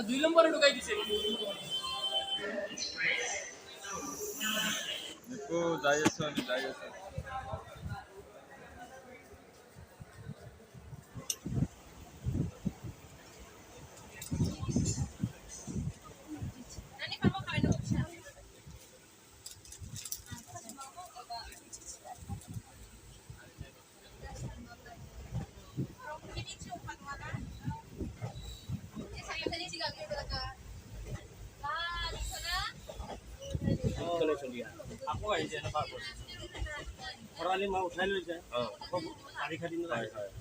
দুই নম্বরে ঢুকাই দিছে দেখো যাই আছে যাই আছে আকৌ আহিছে এনেকুৱা খৰালি মই উঠাই লৈ যায় আকৌ বাৰিষা দিনত হয় হয়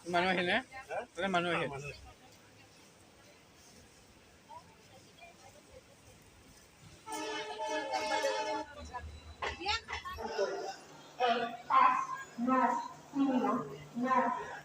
মানুহ আহিলে মানুহ আহিল No.